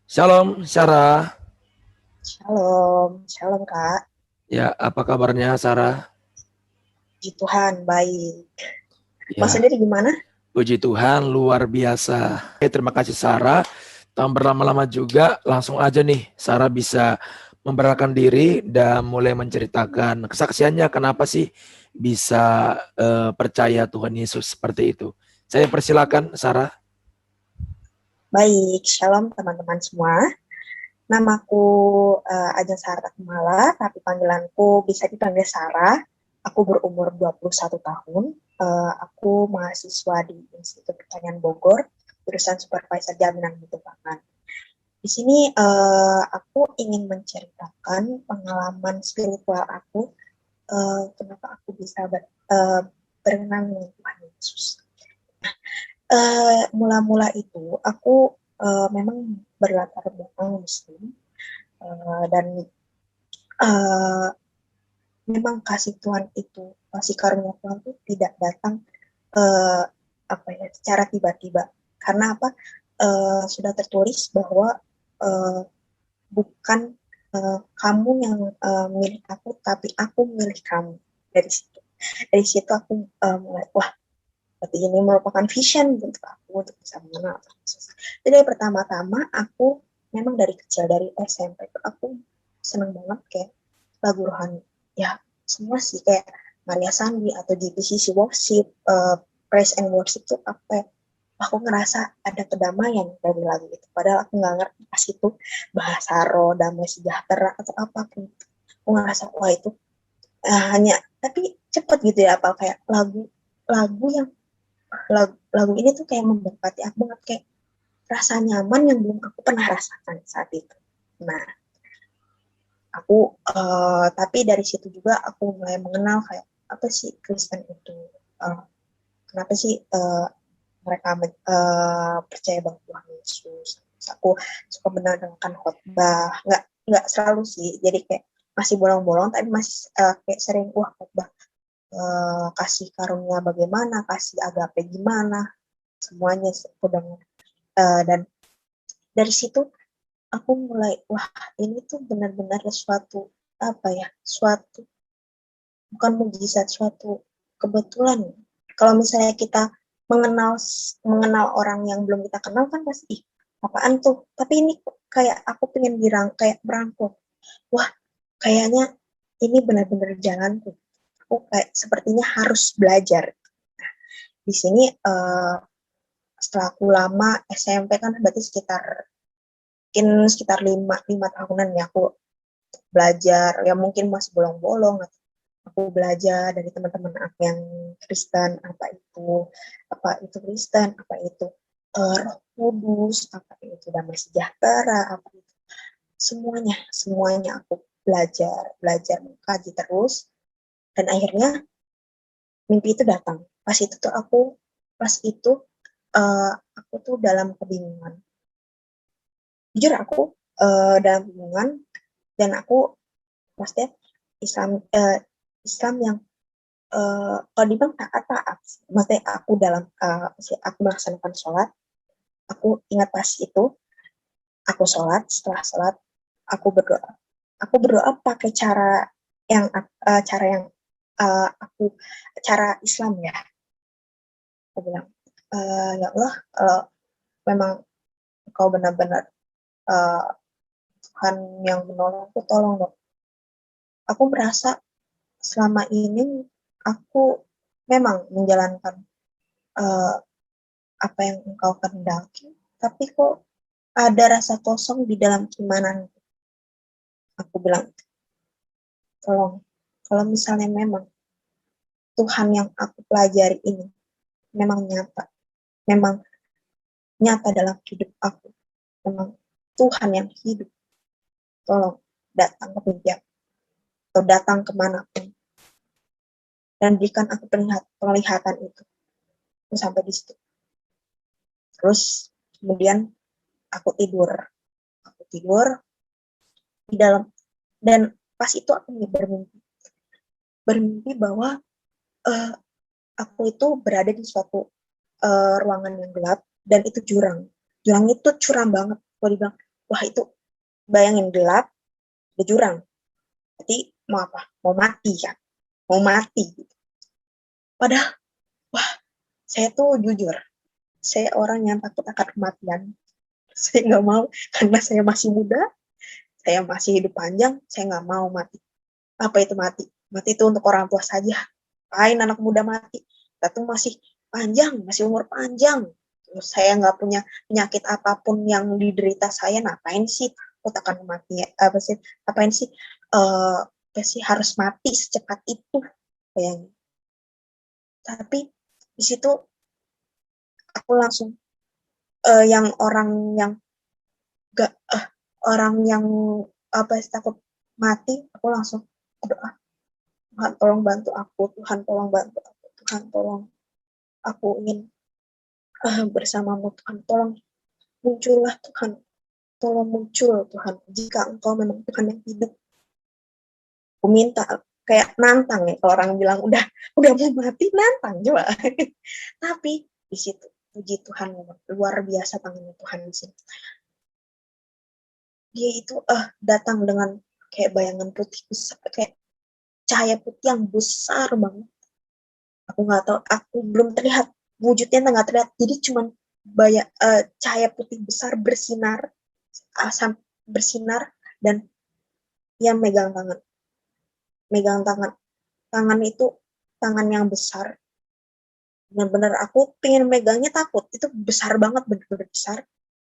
Shalom, Sarah. Shalom, shalom Kak. Ya, apa kabarnya, Sarah? Puji Tuhan, baik. Mas Ya, sendiri gimana? puji Tuhan, luar biasa. Oke, terima kasih, Sarah. Tanpa berlama-lama juga, langsung aja nih, Sarah bisa memperkenalkan diri dan mulai menceritakan kesaksiannya kenapa sih bisa percaya Tuhan Yesus seperti itu. Saya persilakan, Sarah. Baik, shalom teman-teman semua. Namaku Ajeng Sarah Kumala, tapi panggilanku bisa dipanggil Sarah. Aku berumur 21 tahun. Aku mahasiswa di Institut Pertanian Bogor, jurusan Supervisor Jaminan Mutu Pangan. Di sini aku ingin menceritakan pengalaman spiritual aku, kenapa aku bisa berenang dengan Tuhan Yesus. Mula-mula itu aku memang berlatar belakang Muslim, dan uh, memang kasih Tuhan itu, kasih karunia Tuhan itu tidak datang uh, secara tiba-tiba. Karena apa? Sudah tertulis bahwa uh, bukan kamu yang milih aku, tapi aku milih kamu. Dari situ aku mulai, wah, berarti ini merupakan vision untuk aku untuk bisa mengenal Yesus. Jadi pertama-tama aku memang dari kecil, dari SMP itu aku seneng banget kayak lagu rohani. Ya semua sih kayak Maria Sandi atau GPCC worship, praise and worship itu apa ya, aku ngerasa ada kedamaian dari lagu itu. Padahal aku nggak ngerti pas itu bahasa roh, damai sejahtera atau apapun. Aku ngerasa wah itu hanya tapi cepet gitu ya, apa kayak lagu yang lagu ini tuh kayak memberkati aku banget, kayak rasa nyaman yang belum aku pernah rasakan saat itu. Nah, aku tapi dari situ juga aku mulai mengenal kayak apa sih Kristen itu, uh, kenapa sih mereka percaya bahwa Tuhan Yesus. Terus aku suka mendengarkan khotbah, nggak selalu sih, jadi kayak masih bolong-bolong tapi masih kayak sering wah khotbah, kasih karunia bagaimana, kasih agape gimana, semuanya aku dengar. Dan dari situ aku mulai wah ini tuh benar-benar suatu apa ya, suatu bukan mujizat, suatu kebetulan. Kalau misalnya kita mengenal mengenal orang yang belum kita kenal kan pasti ih apaan tuh, tapi ini kayak aku pengen kayak berangkut, wah kayaknya ini benar-benar jalan tuh, aku kayak sepertinya harus belajar. Di sini setelah aku lama SMP kan berarti sekitar lima tahunan ya aku belajar, ya mungkin masih bolong-bolong. Aku belajar dari teman-teman aku yang Kristen, apa itu Kristen, apa itu Roh Kudus, apa itu damai sejahtera, apa itu semuanya aku belajar belajar mengkaji terus, dan akhirnya mimpi itu datang. Pas itu uh, aku tuh dalam kebingungan, jujur aku dalam kebingungan, dan aku maksudnya Islam, Islam yang kalau dibilang taat, maksudnya aku aku melaksanakan sholat. Aku ingat pas itu aku sholat, setelah sholat aku berdoa pakai cara yang aku cara Islam ya. Aku bilang, ya Allah, kalau memang kau benar-benar uh, Tuhan yang menolongku, tolong dong. Aku merasa selama ini aku memang menjalankan uh, apa yang engkau kehendaki, tapi kok ada rasa kosong di dalam keimanan. Aku bilang, tolong, kalau misalnya memang Tuhan yang aku pelajari ini memang memang nyata dalam hidup aku, memang Tuhan yang hidup, tolong datang ke mimpi aku, atau datang kemanapun, dan berikan aku penglihatan itu. Sampai di situ. Terus kemudian aku tidur, aku tidur di dalam, dan pas itu aku bermimpi bahwa uh, aku itu berada di suatu ruangan yang gelap, dan itu jurang itu curam banget. Aku dibilang wah itu bayangin gelap, ada jurang. Berarti mau apa? Mau mati kan? Mau mati. Padahal, wah, saya tuh jujur, saya orang yang takut akan kematian. Saya nggak mau, karena saya masih muda, saya masih hidup panjang, saya nggak mau mati. Apa itu mati? Mati itu untuk orang tua saja. Ngapain anak muda mati? Kita tuh masih panjang, masih umur panjang. Terus saya nggak punya penyakit apapun yang diderita saya, ngapain sih takut akan mati? Apa sih? Apain sih? Apa sih harus mati secepat itu? Bayangin. Tapi di situ aku langsung yang orang yang gak orang yang apa sih takut mati, aku langsung doa, Tuhan tolong bantu aku, Tuhan tolong bantu aku, Tuhan tolong, aku ingin bersamamu, Tuhan tolong muncullah Tuhan, tolong muncul Tuhan, jika engkau memang Tuhan yang hidup. Aku minta, kayak nantang ya, kalau orang bilang udah mau mati, nantang coba. Tapi di situ puji Tuhan, luar biasa tangannya Tuhan di sini. Dia itu datang dengan kayak bayangan putih besar, kayak cahaya putih yang besar banget. Aku nggak tahu, aku belum terlihat wujudnya, nggak terlihat. Jadi cuman cahaya putih besar bersinar, asam bersinar, dan yang megang tangan, tangan itu tangan yang besar. Benar-benar aku pengen megangnya, takut, itu besar banget, benar-benar besar.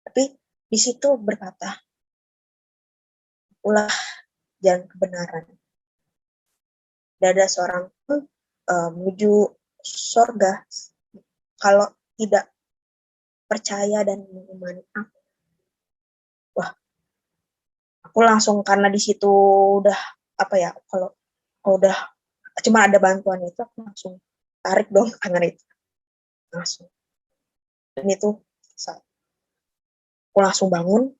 Tapi di situ berkata, ulah jalan kebenaran. Tidak ada seorang pun menuju surga kalau tidak percaya dan mengimani aku. Wah, aku langsung, karena di situ udah apa ya, kalau udah cuma ada bantuan itu, aku langsung tarik dong tangan itu langsung. Dan itu aku langsung bangun.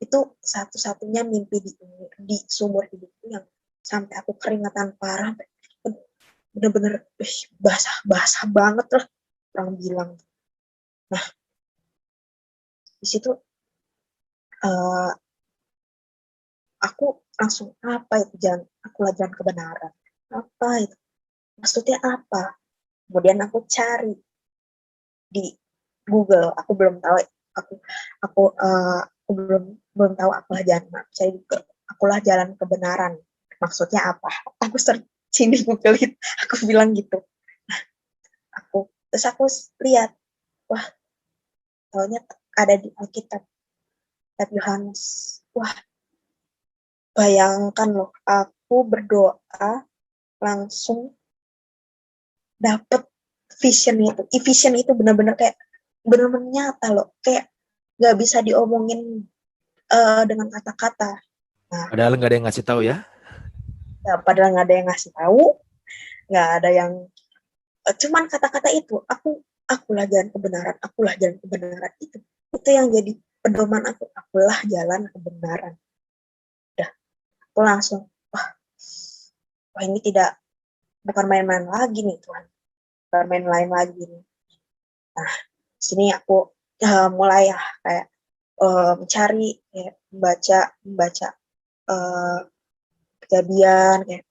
Itu satu-satunya mimpi di seumur hidupku yang sampai aku keringatan parah, bener-bener basah banget lah orang bilang. Nah, di situ aku langsung, apa itu jalan, akulah jalan kebenaran, apa itu, maksudnya apa? Kemudian aku cari di Google, aku belum tahu, aku aku aku belum tahu akulah jalan, saya juga akulah jalan kebenaran maksudnya apa, aku searching di Google itu, aku bilang gitu. Terus aku lihat, wah, taunya ada di Alkitab, Yohanes. Wah, bayangkan loh, aku berdoa langsung dapet vision itu. Vision itu benar-benar kayak benar-benar nyata loh, kayak nggak bisa diomongin dengan kata-kata. Nah, Padahal nggak ada yang ngasih tahu ya. ya, padahal nggak ada yang ngasih tahu, nggak ada yang cuman kata-kata itu, akulah jalan kebenaran, akulah jalan kebenaran, itu yang jadi pedoman aku, akulah jalan kebenaran. Udah, aku langsung, wah ini bukan main-main lagi nih Tuhan, bukan main lain lagi nih. Nah, sini aku mulai ya kayak mencari, kayak membaca kejadian, kayak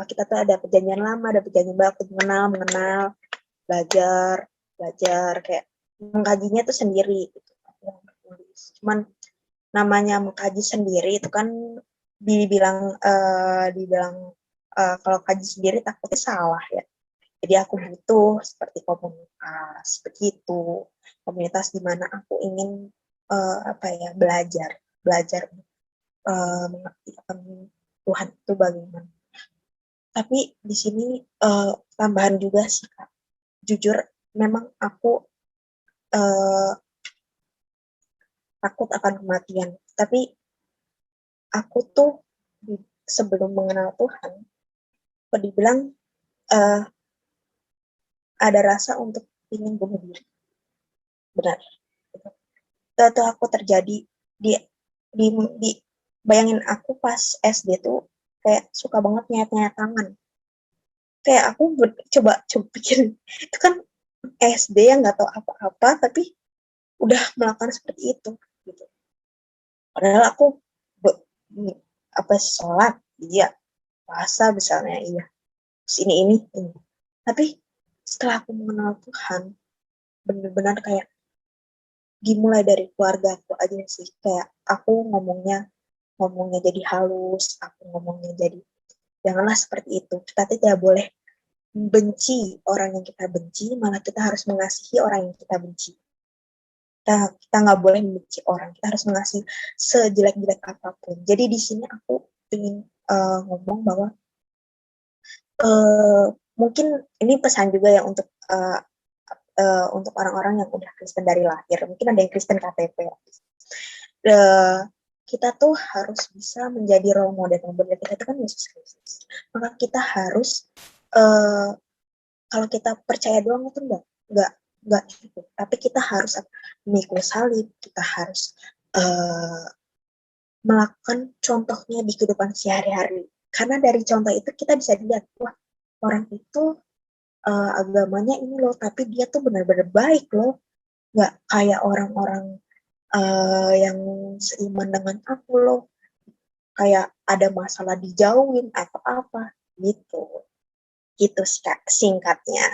kita tuh ada perjanjian lama, ada perjanjian baru, mengenal, belajar kayak mengkajinya tuh sendiri gitu. Cuman namanya mengkaji sendiri itu kan dibilang kalau kaji sendiri takutnya salah ya. Jadi aku butuh seperti komunitas begitu, komunitas di mana aku ingin belajar mengerti akan Tuhan itu bagaimana. Tapi di sini tambahan juga sih Kak, jujur memang aku takut akan kematian. Tapi aku tuh sebelum mengenal Tuhan, aku dibilang uh, ada rasa untuk ingin bunuh diri. Benar. Itu aku terjadi di bayangin, aku pas SD tuh kayak suka banget nyayat-nyayat tangan. Kayak aku coba pikir, itu kan SD yang nggak tahu apa-apa, tapi udah melakukan seperti itu. Gitu. Padahal aku be- apa sholat, iya, puasa misalnya, iya. Terus ini. Tapi setelah aku mengenal Tuhan, benar-benar kayak dimulai dari keluarga aku aja sih, kayak aku ngomongnya jadi halus, aku ngomongnya jadi janganlah seperti itu. Kita tidak boleh benci orang yang kita benci, malah kita harus mengasihi orang yang kita benci. Kita nggak boleh membenci orang, kita harus mengasihi sejelek-jelek apapun. Jadi di sini aku ingin ngomong bahwa uh, mungkin ini pesan juga ya untuk orang-orang yang udah Kristen dari lahir. Mungkin ada yang Kristen KTP. Uh, kita tuh harus bisa menjadi role model yang benar. Kita itu kan Yesus Kristus. Maka kita harus kalau kita percaya doang itu enggak gitu. Tapi kita harus memikul salib, kita harus melakukan contohnya di kehidupan sehari-hari. Karena dari contoh itu kita bisa lihat, wah orang itu agamanya ini loh, tapi dia tuh benar-benar baik loh, nggak kayak orang-orang yang seiman dengan aku loh, kayak ada masalah dijauhin atau apa gitu. Gitu singkatnya.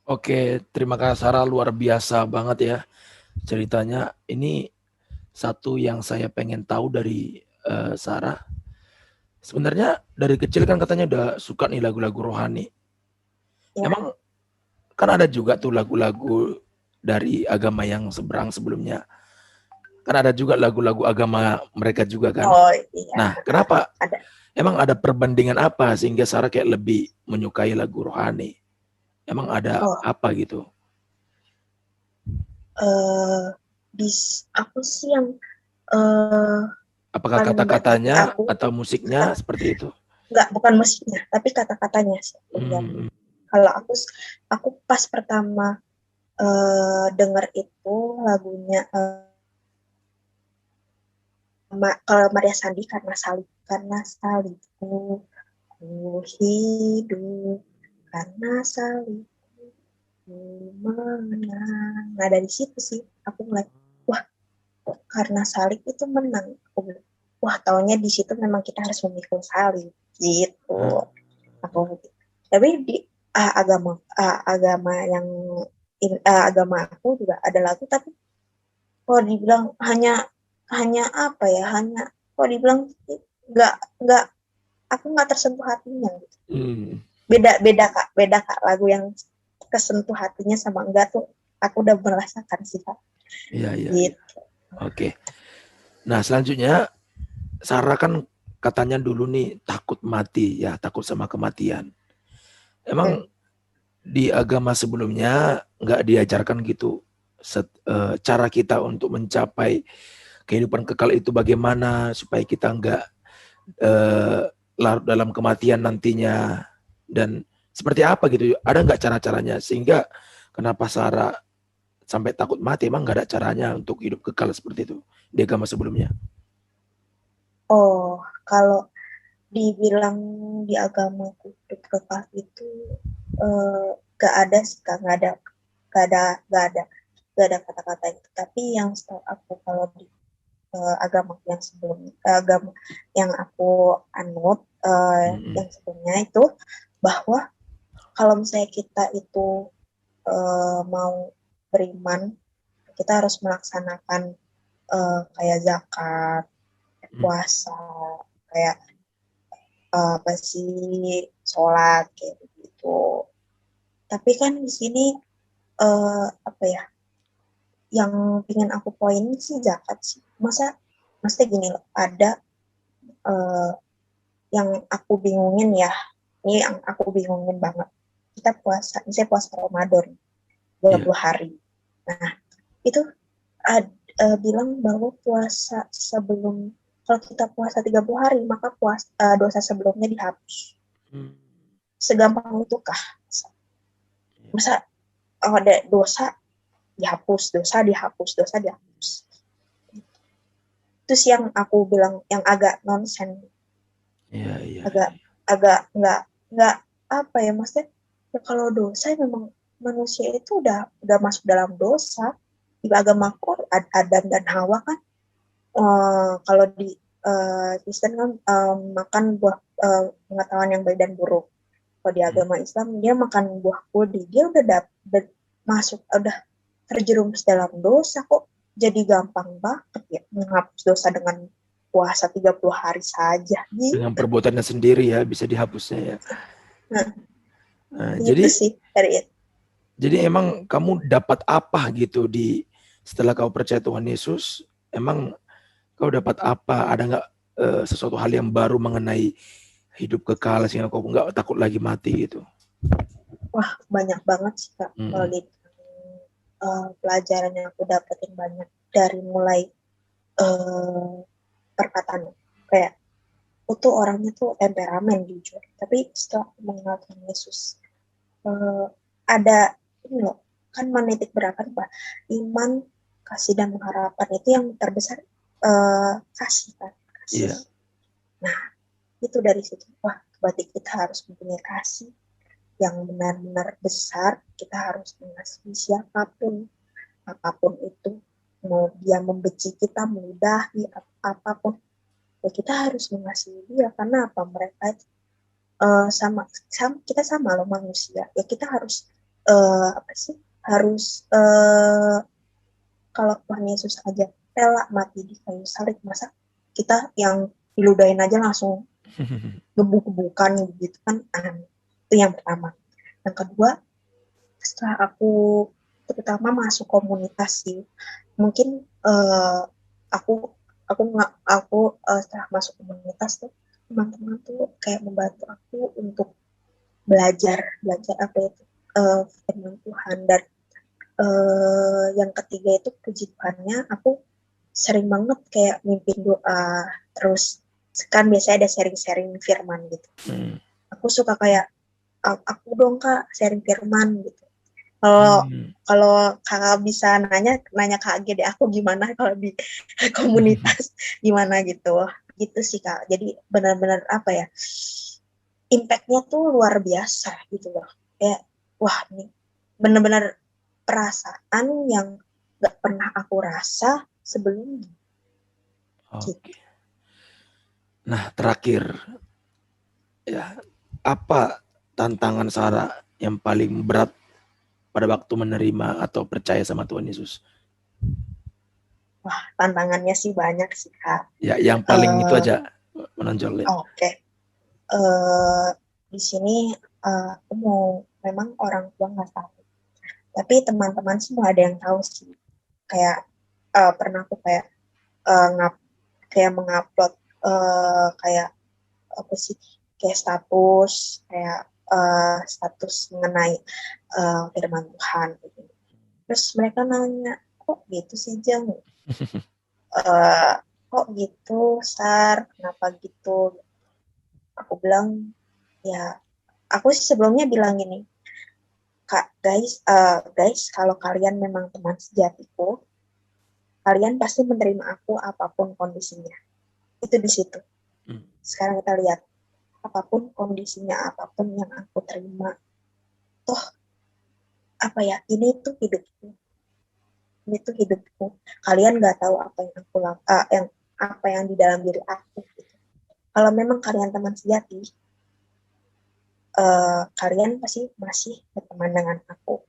Oke, terima kasih Sarah, luar biasa banget ya ceritanya. Ini satu yang saya pengen tahu dari Sarah. Sebenarnya dari kecil kan katanya udah suka nih lagu-lagu rohani. Ya. Emang kan ada juga tuh lagu-lagu dari agama yang seberang sebelumnya. Kan ada juga lagu-lagu agama mereka juga kan. Oh iya. Nah, kenapa? Ada. Emang ada perbandingan apa sehingga Sarah kayak lebih menyukai lagu rohani? Emang ada Oh, apa gitu? aku sih yang uh, Apakah paling berarti kata-katanya aku atau musiknya seperti itu? nggak, bukan musiknya tapi kata-katanya sih. Hmm. Kalau aku pas pertama denger itu lagunya kalau Maria Sandi, karena salibku ku hidup, karena salibku ku menang. Nah dari situ sih aku mulai, wah karena salib itu menang. Wah taunya di situ memang kita harus memikul salib gitu. Aku tapi di agama yang agama aku juga ada lagu, tapi kalau dibilang hanya apa ya, kalau dibilang nggak aku nggak tersentuh hatinya gitu. Beda kak lagu yang kesentuh hatinya sama enggak tuh aku udah merasakan sih kak. Iya. Gitu. Oke. Nah selanjutnya Sarah kan katanya dulu nih takut mati ya, takut sama kematian. Emang di agama sebelumnya nggak diajarkan gitu cara kita untuk mencapai kehidupan kekal itu bagaimana supaya kita nggak larut dalam kematian nantinya, dan seperti apa gitu, ada nggak cara-caranya sehingga kenapa Sarah sampai takut mati? Emang nggak ada caranya untuk hidup kekal seperti itu di agama sebelumnya? Oh, kalau dibilang di agama hidup kekal itu gak ada sih kak, gak ada kata-kata itu. Tapi yang setahu aku kalau di agama yang sebelumnya, agama yang aku anut yang sebelumnya itu, bahwa kalau misalnya kita itu mau beriman, kita harus melaksanakan kayak zakat, puasa, kayak apa sih, sholat kayak gitu. Tapi kan di sini apa ya, yang pengen aku poin sih zakat sih. Masa gini loh, ada yang aku bingungin ya. Ini yang aku bingungin banget. Kita puasa, misalnya puasa Ramadan 20 hari. Nah, itu bilang bahwa puasa sebelum, kalau kita puasa 30 hari, maka dosa sebelumnya dihapus. Segampang itu kah? Masa ada dosa dihapus. Itu sih yang aku bilang yang agak nonsen. Iya. Agak nggak apa ya, maksudnya ya kalau dosa memang manusia itu udah masuk dalam dosa. Di agamaku Adam dan Hawa kan kalau di Kristen kan makan buah pengetahuan yang baik dan buruk. Kalau di agama Islam dia makan buah kudi, dia udah masuk, udah terjerumus dalam dosa kok. Jadi gampang banget ya menghapus dosa dengan puasa 30 hari saja gitu. Dengan perbuatannya sendiri ya bisa dihapusnya ya. Nah, Jadi gitu sih dari itu. Jadi emang kamu dapat apa gitu setelah kau percaya Tuhan Yesus? Emang kau dapat apa? Ada nggak sesuatu hal yang baru mengenai hidup kekal sehingga kau nggak takut lagi mati gitu? Wah, banyak banget sih Kak. Kalau di pelajaran yang aku dapetin banyak dari mulai perkataan kayak aku tuh orangnya tuh temperamen jujur, tapi setelah mengenal Tuhan Yesus ada ini loh, kan menitik beratkan Pak, iman, kasih dan pengharapan itu yang terbesar, kasih kan, kasih. Iya. Nah itu dari situ, wah berarti kita harus mempunyai kasih yang benar-benar besar. Kita harus mengasihi siapapun, apapun itu, mau dia membenci kita, meludahi apapun, ya kita harus mengasihi dia. Karena apa? Mereka sama kita sama loh manusia, ya kita harus apa sih, harus kalau Tuhan Yesus aja rela mati di kayu salib, masa kita yang diludahin aja langsung gebuk-gebukan gitu kan. Itu yang pertama. Yang kedua, setelah aku terutama masuk komunitas sih, mungkin aku setelah masuk komunitas tuh teman-teman tuh kayak membantu aku untuk belajar apa itu firman Tuhan. Dan yang ketiga itu puji Tuhannya, aku sering banget kayak mimpin doa, terus kan biasanya ada sharing-sharing firman gitu. Aku suka kayak aku dong Kak sharing firman gitu. Kalau Kakak bisa nanya Kak Gede aku gimana kalau di komunitas gimana gitu sih Kak. Jadi benar-benar apa ya, impact-nya tuh luar biasa gitu loh. Kayak wah ini benar-benar perasaan yang gak pernah aku rasa sebelumnya. Oke. Gitu. Nah terakhir ya, apa tantangan Sarah yang paling berat pada waktu menerima atau percaya sama Tuhan Yesus? Wah, tantangannya sih banyak sih Kak. Ya, yang paling itu aja menonjol ya. Oke. Di sini aku mau, memang orang tua nggak tahu, tapi teman-teman semua ada yang tahu sih. Kayak pernah aku kayak mengupload kayak apa sih, kayak status mengenai firman Tuhan gitu. Terus mereka nanya, kok gitu sih Jeng? Kok gitu Sar? Kenapa gitu? Aku bilang ya, aku sih sebelumnya bilang gini, Kak, guys, kalau kalian memang teman sejatiku, kalian pasti menerima aku apapun kondisinya. Itu di situ. Sekarang kita lihat, apapun kondisinya, apapun yang aku terima, toh apa ya, ini tuh hidupku. Kalian nggak tahu apa yang aku apa yang di dalam diri aku. Gitu. Kalau memang kalian teman sejati, kalian pasti masih berteman dengan aku.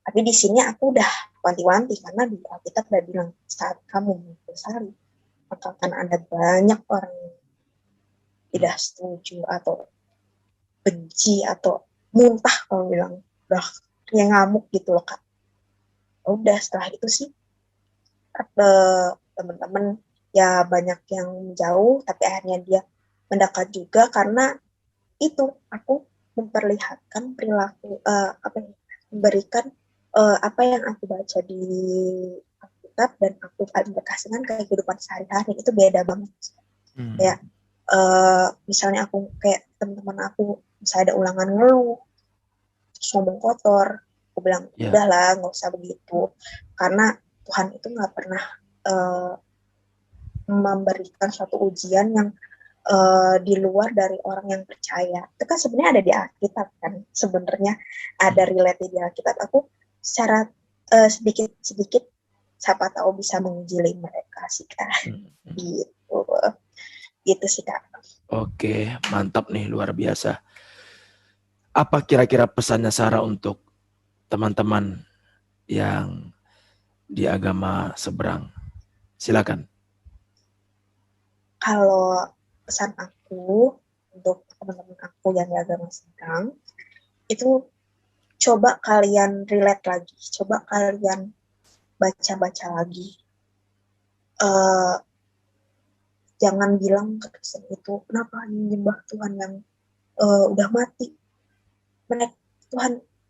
Tapi di sini aku udah wanti-wanti karena di Alkitab udah bilang saat kamu bersari, maka akan ada banyak orang yang tidak setuju atau benci atau muntah, kalau bilang udah kayak ngamuk gitu loh Kak. Udah setelah itu sih teman-teman ya banyak yang jauh, tapi akhirnya dia mendekat juga karena itu aku memperlihatkan perilaku memberikan apa yang aku baca di Alkitab dan aku aplikasikan ke kehidupan sehari-hari. Itu beda banget. Kayak misalnya aku kayak teman-teman aku misalnya ada ulangan ngeluh, ngomong kotor, aku bilang udahlah nggak usah begitu, karena Tuhan itu nggak pernah memberikan suatu ujian yang di luar dari orang yang percaya. Itu kan sebenarnya ada di Alkitab kan, sebenarnya ada relate di Alkitab. Aku secara sedikit siapa tahu bisa mengizinkan mereka sih Kak. Gitu. Gitu sih Kak. Oke, mantap nih, luar biasa. Apa kira-kira pesannya Sarah untuk teman-teman yang di agama seberang? Silakan. Kalau pesan aku untuk teman-teman aku yang di agama seberang, itu coba kalian relate lagi, coba kalian baca-baca lagi. Jangan bilang ke Kristen itu, kenapa menyembah Tuhan yang udah mati. Mereka,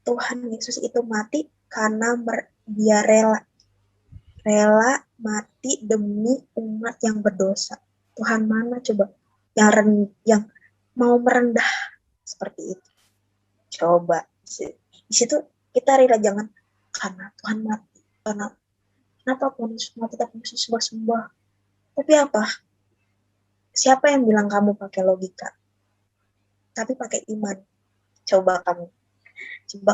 Tuhan Yesus itu mati karena dia rela mati demi umat yang berdosa. Tuhan mana coba yang mau merendah seperti itu. Coba di situ kita rela, jangan karena Tuhan mati, karena kenapa Tuhan Yesus mati tapi Yesus sembah. Tapi apa? Siapa yang bilang kamu pakai logika? Tapi pakai iman. Coba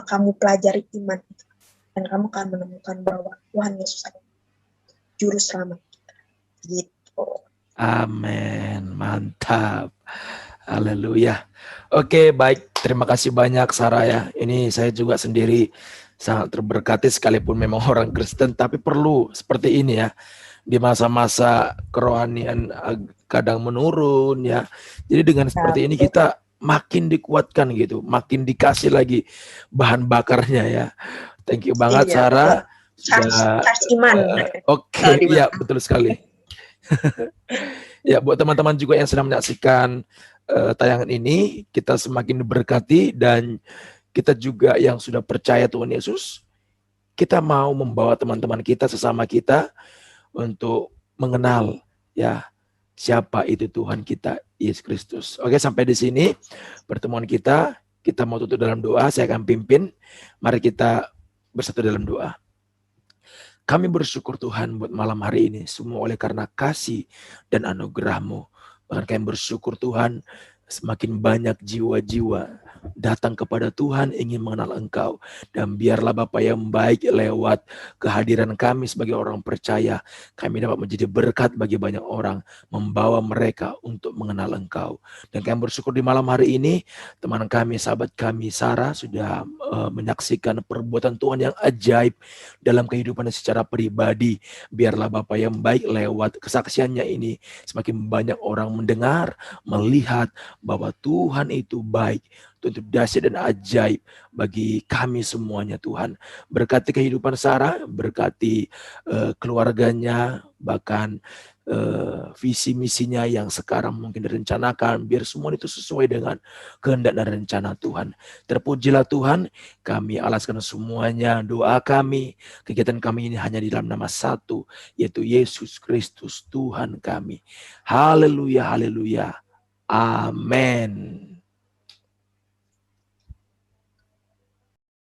kamu pelajari iman itu, dan kamu akan menemukan bahwa Tuhan Yesus adalah juru selamat kita. Gitu. Amin, mantap. Haleluya. Oke, baik. Terima kasih banyak Sarah ya. Ini saya juga sendiri sangat terberkati sekalipun memang orang Kristen, tapi perlu seperti ini ya. Di masa-masa kerohanian kadang menurun ya. Jadi dengan seperti ini kita makin dikuatkan gitu, makin dikasih lagi bahan bakarnya ya. Thank you banget Sarah. Charge iman. Oke, iya betul sekali. Ya, buat teman-teman juga yang sedang menyaksikan tayangan ini, kita semakin diberkati, dan kita juga yang sudah percaya Tuhan Yesus, kita mau membawa teman-teman kita, sesama kita, untuk mengenal ya siapa itu Tuhan kita, Yesus Kristus. Oke, sampai di sini pertemuan kita. Kita mau tutup dalam doa, saya akan pimpin. Mari kita bersatu dalam doa. Kami bersyukur Tuhan buat malam hari ini, semua oleh karena kasih dan anugerah-Mu. Bahkan kami bersyukur Tuhan, semakin banyak jiwa-jiwa datang kepada Tuhan ingin mengenal Engkau. Dan biarlah Bapa yang baik, lewat kehadiran kami sebagai orang percaya, kami dapat menjadi berkat bagi banyak orang, membawa mereka untuk mengenal Engkau. Dan kami bersyukur di malam hari ini, teman kami, sahabat kami, Sarah, sudah menyaksikan perbuatan Tuhan yang ajaib dalam kehidupannya secara pribadi. Biarlah Bapa yang baik, lewat kesaksiannya ini, semakin banyak orang mendengar, melihat bahwa Tuhan itu baik, Tuhan itu dahsyat dan ajaib bagi kami semuanya Tuhan. Berkati kehidupan Sarah, berkati keluarganya, bahkan visi misinya yang sekarang mungkin direncanakan, biar semua itu sesuai dengan kehendak dan rencana Tuhan. Terpujilah Tuhan, kami alaskan semuanya doa kami, kegiatan kami ini hanya di dalam nama satu, yaitu Yesus Kristus Tuhan kami. Haleluya, haleluya. Amin.